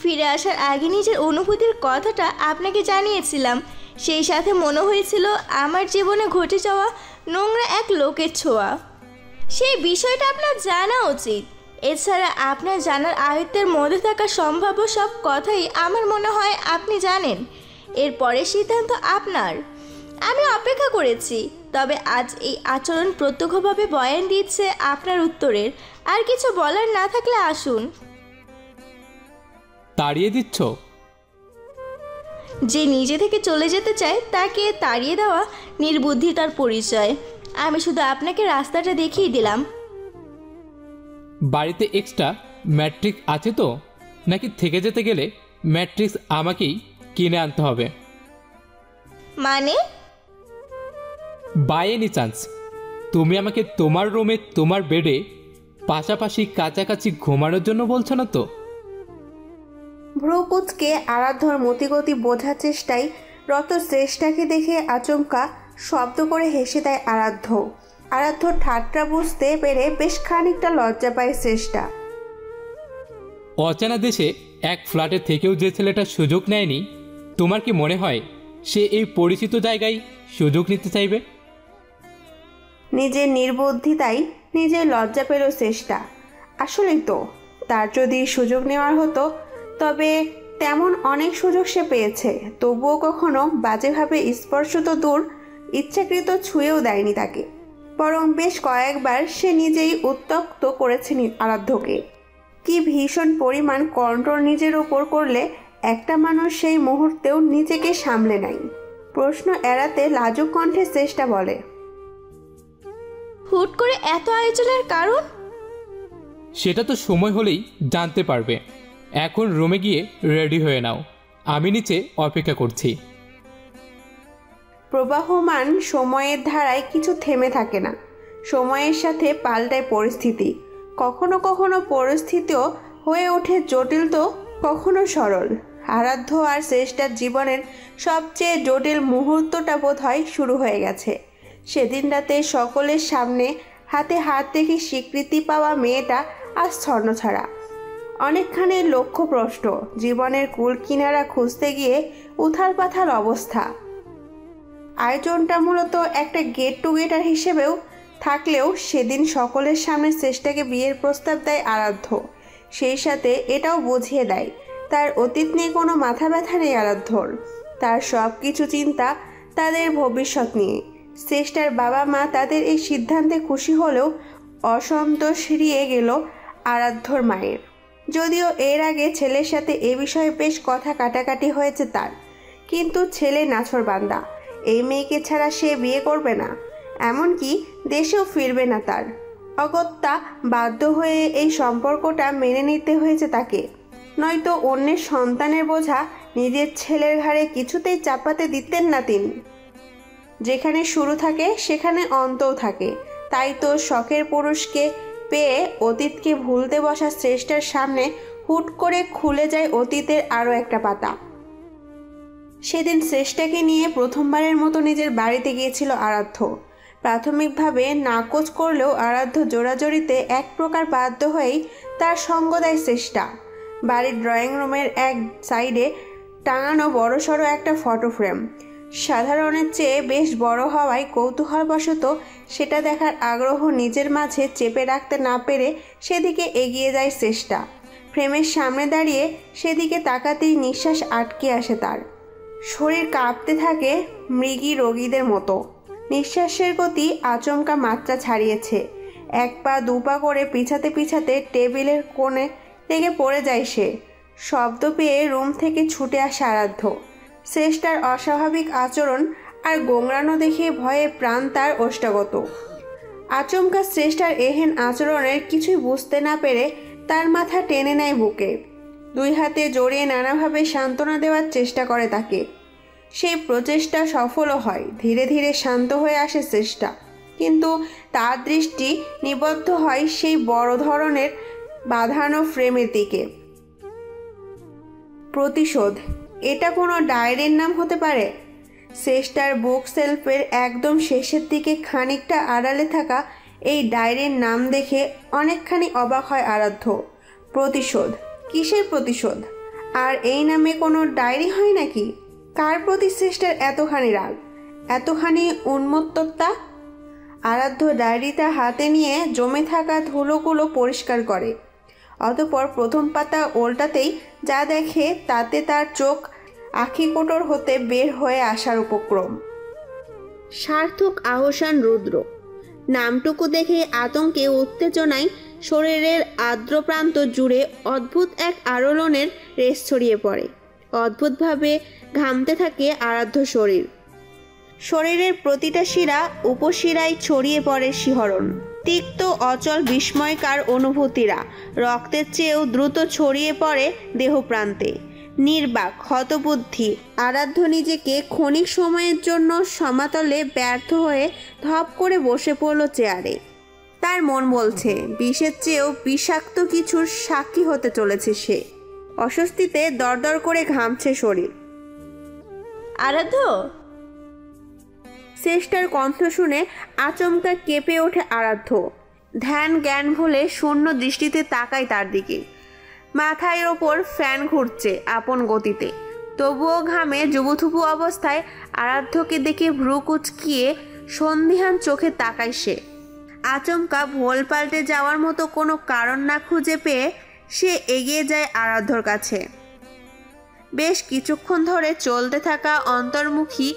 ফিরে আসার আগে নিজের অনুভূতির কথাটা আপনাকে জানিয়েছিলাম। সেই সাথে মনে হয়েছিল আমার জীবনে ঘটে যাওয়া নোংরা এক লোকের ছোঁয়া। সেই বিষয়টা আপনার জানা উচিত। এছাড়া আপনার জানার আয়ত্তের মধ্যে থাকা সম্ভাব্য সব কথাই আমার মনে হয় আপনি জানেন। এরপরের সিদ্ধান্ত আপনার। আমি অপেক্ষা করেছি, তবে আজ এই আচরণ প্রত্যক্ষভাবে বয়ান দিচ্ছে আপনার উত্তরের। আর কিছু বলার না থাকলে আসুন। তাড়িয়ে দিচ্ছ? যে নিজে থেকে চলে যেতে চায় তাকে তাড়িয়ে দেওয়া নির্বুদ্ধিতার পরিচয়। আমি শুধু আপনাকে রাস্তাটা দেখিয়ে দিলাম। বাড়িতে এক্সট্রা ম্যাট্রিক্স আছে তো, নাকি থেকে যেতে গেলে ম্যাট্রিক্স আমাকেই কিনে আনতে হবে? মানে? বাই এনি চান্স তুমি আমাকে তোমার রুমে তোমার বেডে পাশাপাশি কাছাকাছি ঘুমানোর জন্য বলছো না তো? ভ্রুকুচকে আরাধ্যর মতিগতি বোঝার চেষ্টায় রত চেষ্টাকে দেখে আচমকা শব্দ করে হেসে দেয় আরাধ্য। আরাধ্য ঠাট্টা বুঝতে পেরে বেশ খানিকটা লজ্জা পায় চেষ্টা। অচেনা দেশে এক ফ্ল্যাটে থেকেও যে ছেলেটা সুযোগ নেয়নি, তোমার কি মনে হয় সে এই পরিচিত জায়গায় সুযোগ নিতে চাইবে? নিজের নির্বুদ্ধিতাই নিজে লজ্জা পেল চেষ্টা। আসলেই তো, তার যদি সুযোগ নেওয়ার হতো তবে তেমন অনেক সুযোগ সে পেয়েছে, তবুও কখনো বাজেভাবে স্পর্শ তো দূর, ইচ্ছাকৃত ছুঁয়েও দেয়নি তাকে। বরং বেশ কয়েকবার সে নিজেই উত্ত্যক্ত করেছে আরাধ্যকে। কি ভীষণ পরিমাণ কন্ট্রোল নিজের ওপর করলে একটা মানুষ সেই মুহূর্তেও নিজেকে সামলে নেয়। প্রশ্ন এড়াতে লাজুক কণ্ঠে চেষ্টা বলে, হুট করে এত আয়োজনের কারণ? সেটা তো সময় হলেই জানতে পারবে। এখন রুমে গিয়ে রেডি হয়ে নাও, আমি নিচে অপেক্ষা করছি। প্রবাহমান সময়ের ধারায় কিছু থেমে থাকে না। সময়ের সাথে পাল্টায় পরিস্থিতি। কখনো কখনো পরিস্থিতিও হয়ে ওঠে জটিল, তো কখনো সরল। আরাধ্য আর চেষ্টার জীবনের সবচেয়ে জটিল মুহূর্তটা বোধহয় শুরু হয়ে গেছে। সেদিন রাতে সকলের সামনে হাতে হাত রেখে স্বীকৃতি পাওয়া মেয়েটা আজ ছন্নছাড়া। অনেকখানি লক্ষ্যভ্রষ্ট, জীবনের কুল কিনারা খুঁজতে গিয়ে উথাল পাথাল অবস্থা। আয়োজনটা মূলত একটা গেট টুগেদার হিসেবেও থাকলেও সেদিন সকলের সামনে চেষ্টাকে বিয়ের প্রস্তাব দেয় আরাধ্য। সেই সাথে এটাও বুঝিয়ে দেয় তার অতীত নিয়ে কোনো মাথা ব্যথা নেই আরাধ্যর। তার সব কিছু চিন্তা তাদের ভবিষ্যৎ নিয়ে। চেষ্টার বাবা মা তাদের এই সিদ্ধান্তে খুশি হলেও অসন্তোষ রিয়ে গেল আরাধ্যর মায়ের। যদিও এর আগে ছেলের সাথে এ বিষয়ে বেশ কথা কাটাকাটি হয়েছে তার, কিন্তু ছেলে নাছোড়বান্দা, এই মেয়েকে ছাড়া সে বিয়ে করবে না, এমনকি দেশেও ফিরবে না তার। অগত্যা বাধ্য হয়ে এই সম্পর্কটা মেনে নিতে হয়েছে তাকে, নয়তো অন্যের সন্তানের বোঝা নিজের ছেলের ঘাড়ে কিছুতেই চাপাতে দিতেন না তিনি। যেখানে শুরু থাকে সেখানে অন্তও থাকে। তাই তো শখের পুরুষকে পেয়ে অতীতকে ভুলতে বসা চেষ্টার সামনে হুট করে খুলে যায় অতীতের আরও একটা পাতা। সেদিন চেষ্টাকে নিয়ে প্রথমবারের মতো নিজের বাড়িতে গিয়েছিল আরাধ্য। প্রাথমিকভাবে নাকচ করলেও আরাধ্য জোড়াজড়িতে এক প্রকার বাধ্য হয়েই তার সঙ্গ দেয় চেষ্টা। বাড়ির ড্রয়িং রুমের এক সাইডে টাঙানো বড়সড় একটা ফটো ফ্রেম সাধারণের চেয়ে বেশ বড় হওয়ায় কৌতূহলবশত সেটা দেখার আগ্রহ নিজের মাঝে চেপে রাখতে না পেরে সেদিকে এগিয়ে যায় চেষ্টা। ফ্রেমের সামনে দাঁড়িয়ে সেদিকে তাকাতেই নিঃশ্বাস আটকে আসে তার। শরীর কাঁপতে থাকে মৃগী রোগীদের মতো। নিঃশ্বাসের গতি আচমকা মাত্রা ছাড়িয়েছে। এক পা দু পা করে পিছাতে পিছাতে টেবিলের কোণে লেগে পড়ে যায় সে। শব্দ পেয়ে রুম থেকে ছুটে আসে আরাধ্য। শ্রেষ্ঠার অস্বাভাবিক আচরণ আর গোংরানো দেখে ভয়ে প্রাণ তার ওষ্ঠাগত। আচমকা শ্রেষ্ঠার এহেন আচরণের কিছুই বুঝতে না পেরে তার মাথা টেনে নেয় বুকে। দুই হাতে জড়িয়ে নানাভাবে সান্ত্বনা দেওয়ার চেষ্টা করে তাকে। সেই প্রচেষ্টা সফলও হয়। ধীরে ধীরে শান্ত হয়ে আসে শ্রেষ্ঠা, কিন্তু তার দৃষ্টি নিবদ্ধ হয় সেই বড় ধরনের বাঁধানো ফ্রেমের দিকে। প্রতিশোধ, এটা কোনো ডায়েরির নাম হতে পারে? শ্রেষ্ঠার বুক সেলফের একদম শেষের দিকে খানিকটা আড়ালে থাকা এই ডায়েরির নাম দেখে অনেকখানি অবাক হয় আরাধ্য। প্রতিশোধ? কিসের প্রতিশোধ? আর এই নামে কোনো ডায়েরি হয় নাকি? কার প্রতি শ্রেষ্ঠার এতখানি রাগ, এতখানি উন্মত্ততা? আরাধ্য ডায়েরিটা হাতে নিয়ে জমে থাকা ধুলোগুলো পরিষ্কার করে। অতঃপর প্রথম পাতা ওল্টাতেই যা দেখে তাতে তার চোখ আখি কোটর হতে বের হয়ে আসার উপক্রম। সার্থক আহসান রুদ্র নামটুকু দেখে আতঙ্কে উত্তেজনায় শরীরের আর্দ্র প্রান্ত জুড়ে অদ্ভুত এক আলোড়নের রেশ ছড়িয়ে পড়ে। অদ্ভুতভাবে ঘামতে থাকে আরাধ্য শরীর। শরীরের প্রতিটা শিরা উপশিরায় ছড়িয়ে পড়ে শিহরণ। তিক্ত অচল বিস্ময়কার অনুভূতিরা রক্তের চেয়েও দ্রুত ছড়িয়ে পড়ে দেহপ্রান্তে। নির্বাক হতবুদ্ধি আরাধ্য নিজেকে ক্ষণিক সময়ের জন্য সমাতলে ব্যর্থ হয়ে ধপ করে বসে পড়ল চেয়ারে। তার মন বলছে বিষের চেয়েও বিষাক্ত কিছুর সাক্ষী হতে চলেছে সে। অস্বস্তিতে দরদর করে ঘামছে শরীর। আরাধ্য! শ্রেষ্ঠার কণ্ঠ শুনে আচমকা কেঁপে ওঠে আরাধ্য। ধ্যান জ্ঞান ভুলে শূন্য দৃষ্টিতে তাকায় তার দিকে। মাথার ওপর ফ্যান ঘুরছে আপন গতিতে, তবুও ঘামে জুবুথুবু অবস্থায় আরাধ্যকে দেখে ভ্রু কুচকিয়ে সন্দিহান চোখে তাকায় সে। আচমকা ভোল পাল্টে যাওয়ার মতো কোনো কারণ না খুঁজে পেয়ে সে এগিয়ে যায় আরাধ্যর কাছে। বেশ কিছুক্ষণ ধরে চলতে থাকা অন্তর্মুখী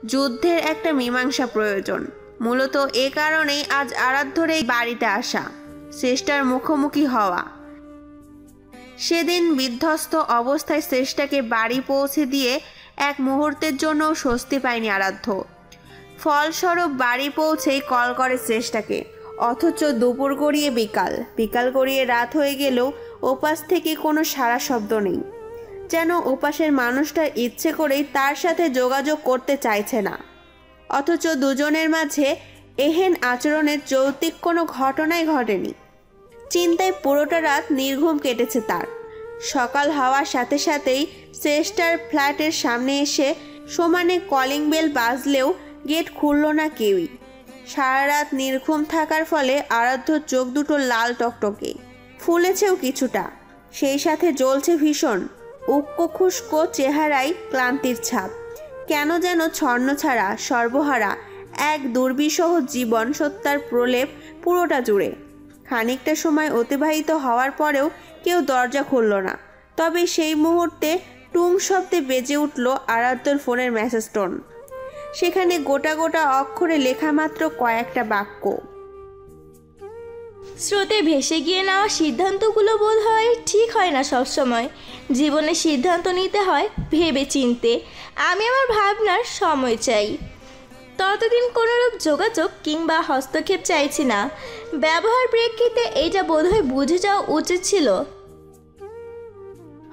যুদ্ধের একটা মীমাংসা প্রয়োজন। মূলত এ কারণেই আজ আরাধ্যর এই বাড়িতে আসা, শ্রেষ্ঠার মুখোমুখি হওয়া। সেদিন বিধ্বস্ত অবস্থায় শ্রেষ্ঠাকে বাড়ি পৌঁছে দিয়ে এক মুহূর্তের জন্য স্বস্তি পায়নি আরাধ্য। ফলস্বরূপ বাড়ি পৌঁছেই কল করে শ্রেষ্ঠাকে। অথচ দুপুর গড়িয়ে বিকাল, বিকাল গড়িয়ে রাত হয়ে গেলেও ওপাশ থেকে কোনো সাড়া শব্দ নেই। যেন ওপাশের মানুষটা ইচ্ছে করেই তার সাথে যোগাযোগ করতে চাইছে না। অথচ দুজনের মাঝে এহেন আচরণের যৌক্তিক কোনো ঘটনাই ঘটেনি। চিন্তায় পুরোটা রাত নির্ঘুম কেটেছে তার। সকাল হওয়ার সাথে সাথেই শ্রেষ্ঠার ফ্ল্যাটের সামনে এসে সমানে কলিং বেল বাজলেও গেট খুলল না কেউই। সারা রাত নির্ঘুম থাকার ফলে আরাধ্য চোখ দুটো লাল টকটকে, ফুলেছেও কিছুটা, সেই সাথে জ্বলছে ভীষণ। উক্কো খুস্কো চেহারায় ক্লান্তির ছাপ। কেন যেন ছন্নছাড়া সর্বহারা এক দুর্বিষহ জীবন সত্তার প্রলেপ পুরোটা জুড়ে। খানিকটা সময় অতিবাহিত হওয়ার পরেও কেউ দরজা খুলল না। তবে সেই মুহূর্তে টুং শব্দে বেজে উঠল আরাধ্যর ফোনের মেসেজ টোন। সেখানে গোটা গোটা অক্ষরে লেখা মাত্র কয়েকটা বাক্য। স্রোতে ভেসে গিয়ে নেওয়া সিদ্ধান্তগুলো বোধ হয় ঠিক হয় না সবসময়। জীবনে সিদ্ধান্ত নিতে হয় ভেবে চিনতে। আমি আমার ভাবনার সময় চাই। ততদিন কোনোরূপ যোগাযোগ কিংবা হস্তক্ষেপ চাইছি না। ব্যবহার প্রেক্ষিতে এইটা বোধহয় বুঝে যাওয়া উচিত ছিল।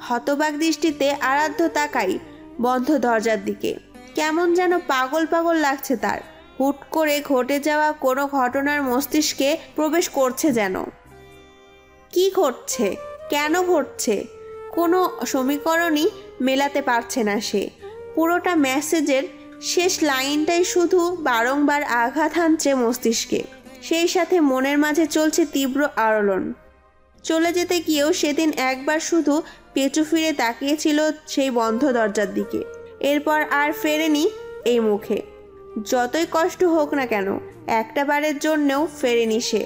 হতবাক দৃষ্টিতে আরাধ্য তাকাই বন্ধ দরজার দিকে। কেমন যেন পাগল পাগল লাগছে তার। হুট করে ঘটে যাওয়া কোনো ঘটনার মস্তিষ্কে প্রবেশ করছে যেন। কি ঘটছে, কেন ঘটছে, কোনো সমীকরণই মেলাতে পারছে না সে। পুরোটা মেসেজের শেষ লাইনটাই শুধু বারংবার আঘাত হানছে মস্তিষ্কে। সেই সাথে মনের মাঝে চলছে তীব্র আলোড়ন। চলে যেতে গিয়েও সেদিন একবার শুধু পেছু ফিরে তাকিয়েছিল সেই বন্ধ দরজার দিকে। এরপর আর ফেরেনি এই মুখে। যতই কষ্ট হোক না কেন একটা বারের জন্যও ফেরেনি সে।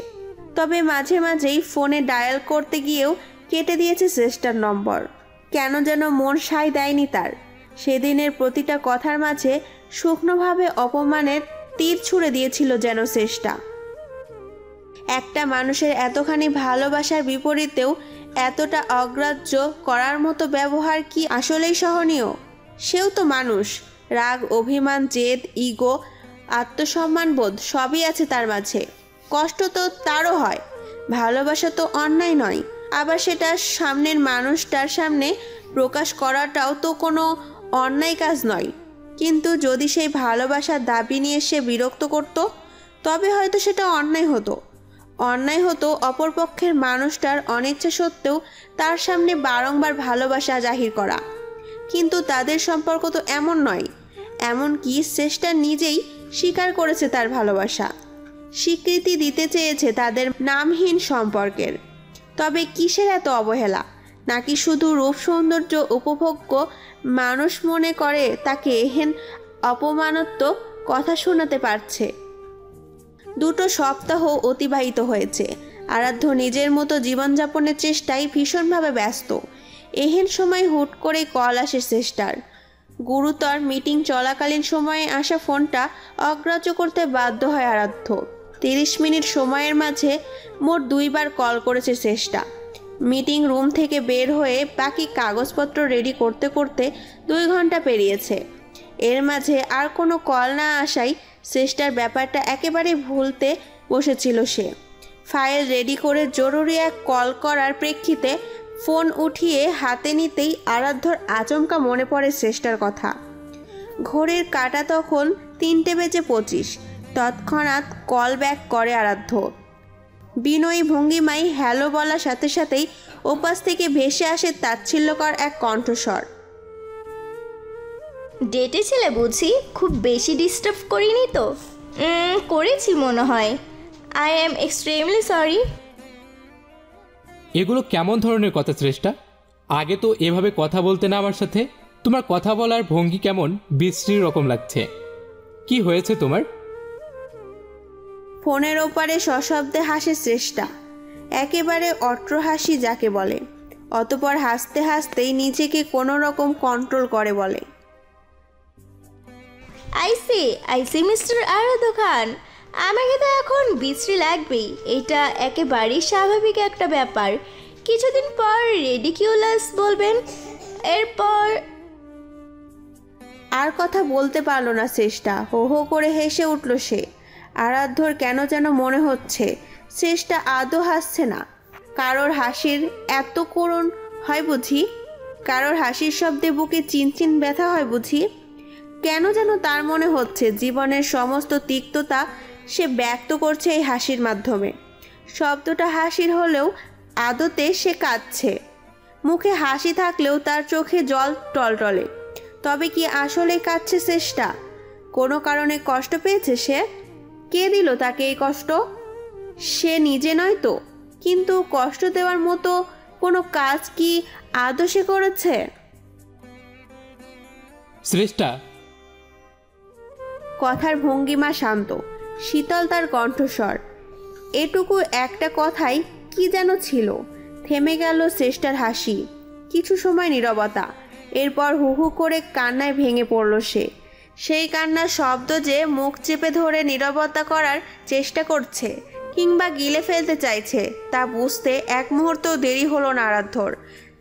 তবে মাঝে মাঝেই ফোনে ডায়াল করতে গিয়েও কেটে দিয়েছে শ্রেষ্ঠার নম্বর। কেন যেন মন সায় দেয়নি তার। সেদিনের প্রতিটা কথার মাঝে শুকনোভাবে অপমানের তীর ছুঁড়ে দিয়েছিল যেন চেষ্টা। একটা মানুষের এতখানি ভালোবাসার বিপরীতেও এতটা অগ্রাহ্য করার মতো ব্যবহার কি আসলেই সহনীয়? সেও তো মানুষ, রাগ, অভিমান, জেদ, ইগো, আত্মসম্মানবোধ সবই আছে তার মাঝে। কষ্ট তো তারও হয়, ভালোবাসা তো অন্যায় নয়। আবার সেটা সামনের মানুষটার সামনে প্রকাশ করাটাও তো কোনো অন্যায় কাজ নয়। কিন্তু যদি সেই ভালোবাসার দাবি নিয়ে সে বিরক্ত করত, তবে হয়তো সেটা অন্যায় হতো। অন্যায় হতো অপরপক্ষের মানুষটার অনিচ্ছা সত্ত্বেও তার সামনে বারংবার ভালোবাসা জাহির করা। কিন্তু তাদের সম্পর্ক তো এমন নয়। এমনকি চেষ্টা নিজেই স্বীকার করেছে তার ভালোবাসা, স্বীকৃতি দিতে চেয়েছে তাদের নামহীন সম্পর্কের। তবে কিসের এত অবহেলা? নাকি শুধু রূপ সৌন্দর্য উপভোগ্য মানুষ মনে করে তাকে এহেন অপমানাত্মক কথা শোনাতে পারছে? 2 সপ্তাহ অতিবাহিত হয়েছে। আরাধ্য নিজের মতো জীবনযাপনের চেষ্টায় ভীষণভাবে ব্যস্ত। এহেন সময় হুট করে কল আসে চেষ্টার। গুরুতর মিটিং চলাকালীন সময়ে আসা ফোনটা অগ্রাহ্য করতে বাধ্য হয় আরাধ্য। 30 মিনিট সময়ের মাঝে মোট 2 বার কল করেছে চেষ্টা। মিটিং রুম থেকে বের হয়ে বাকি কাগজপত্র রেডি করতে করতে 2 ঘন্টা পেরিয়েছে। এর মাঝে আর কোনো কল না আসায় চেষ্টার ব্যাপারটা একেবারে ভুলতে বসেছিল সে। ফাইল রেডি করে জরুরি এক কল করার প্রেক্ষিতে ফোন উঠিয়ে হাতে নিতেই আরাধ্যর আচমকা মনে পড়ে চেষ্টার কথা। ঘড়ির কাঁটা তখন 3:25। তৎক্ষণাৎ কল ব্যাক করে আরাধ্য। বিনয়ী ভঙ্গিমায় হ্যালো বলার সাথে সাথেই ওপাশ থেকে ভেসে আসে তাচ্ছিল্যকর এক কণ্ঠস্বর। ডেটে ছিলে বুঝি? খুব বেশি ডিস্টার্ব করিনি তো? করেছি মনে হয়। I am extremely sorry. এগুলো কেমন ধরনের কথা চেষ্টা? আগে তো এভাবে কথা বলতে না আমার সাথে। তোমার কথা বলার ভঙ্গি কেমন বিশ্রী রকম লাগছে। কি হয়েছে তোমার? ফোনের ওপারে সশব্দে হাসে চেষ্টা, একেবারে অট্র হাসি যাকে বলে। অতপর হাসতে হাসতেই নিজেকে কোনো রকম কন্ট্রোল করে বলে, আইসি মিস্টার আরাধ্য খান, আমাকে তো এখন বিশ্রী লাগবেই। এটা একেবারেই স্বাভাবিক একটা ব্যাপার। কিছুদিন পর রেডিকিউলাস বলবেন, এরপর আর কথা বলতে পারল না চেষ্টা। হো হো করে হেসে উঠল সে। আরাধ্যর কেন যেন মনে হচ্ছে চেষ্টা আদৌ হাসছে না। কারোর হাসির এত করুণ হয় বুঝি? কারোর হাসির শব্দে বুকে চিনচিন ব্যথা হয় বুঝি? কেন যেন তার মনে হচ্ছে জীবনের সমস্ত তিক্ততা সে ব্যক্ত করছে এই হাসির মাধ্যমে। শব্দটা হাসির হলেও আদতে সে কাঁদছে। মুখে হাসি থাকলেও তার চোখে জল টলটলে। তবে কি আসলে কাঁদছে চেষ্টা? কোনো কারণে কষ্ট পেয়েছে সে? কে দিল তাকে এই কষ্ট? সে নিজে নয় তো। কিন্তু কষ্ট দেওয়ার মতো কোনো কাজ কি আদৌ সে করেছে? শ্রেষ্ঠা। কথার ভঙ্গিমা শান্ত, শীতল তার কণ্ঠস্বর। এটুকু একটা কথাই কি যেন ছিল। থেমে গেল চেষ্টার হাসি। কিছু সময় নীরবতা। এরপর হু হু করে কান্নায় ভেঙে পড়ল সে। সেই কান্নার শব্দ যে মুখ চেপে ধরে নীরবতা করার চেষ্টা করছে কিংবা গিলে ফেলতে চাইছে তা বুঝতে এক মুহূর্তও দেরি হলো না আরাধ্যর।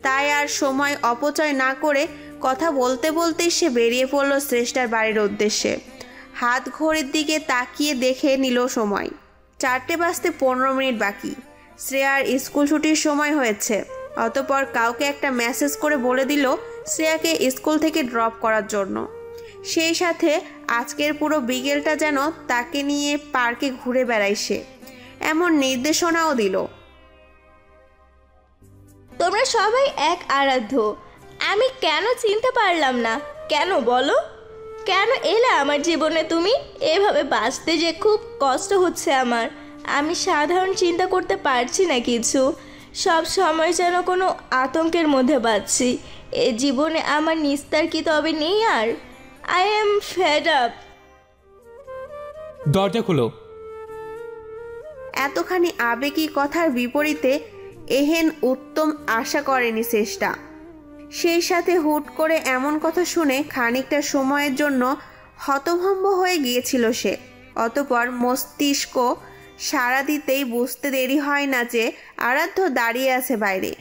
তাই আর সময় অপচয় না করে কথা বলতে বলতেই সে বেরিয়ে পড়ল শ্রেষ্ঠার বাড়ির উদ্দেশ্যে। হাত ঘড়ির দিকে তাকিয়ে দেখে নিল সময় 4:15 বাকি। শ্রেয়ার স্কুল ছুটির সময় হয়েছে। অতপর কাউকে একটা মেসেজ করে বলে দিল শ্রেয়াকে স্কুল থেকে ড্রপ করার জন্য। সেই সাথে আজকের পুরো বিকেলটা যেন তাকে নিয়ে পার্কে ঘুরে বেড়ায় সে, এমন নির্দেশনাও দিল। তোমরা সবাই এক আরাধ্য। আমি কেন চিনতে পারলাম না? কেন বলো? কেন এলে আমার জীবনে তুমি? এভাবে বাঁচতে যে খুব কষ্ট হচ্ছে আমার। আমি সাধারণ চিন্তা করতে পারছি না কিছু। সব সময় যেন কোনো আতঙ্কের মধ্যে বাঁচছি। এ জীবনে আমার নিস্তার কি তবে নেই আর? I am fed up. দরজা খুলো। এতখানি আবেগী কথার বিপরীতে এহেন উত্তম আশা করেনি চেষ্টা। সেই সাথে হুট করে এমন কথা শুনে খানিকটা সময়ের জন্য হতভম্ব হয়ে গিয়েছিল সে। অতপর মস্তিষ্ক সাড়া দিতেই বুঝতে দেরি হয় না যে আরাধ্য দাঁড়িয়ে আছে বাইরে।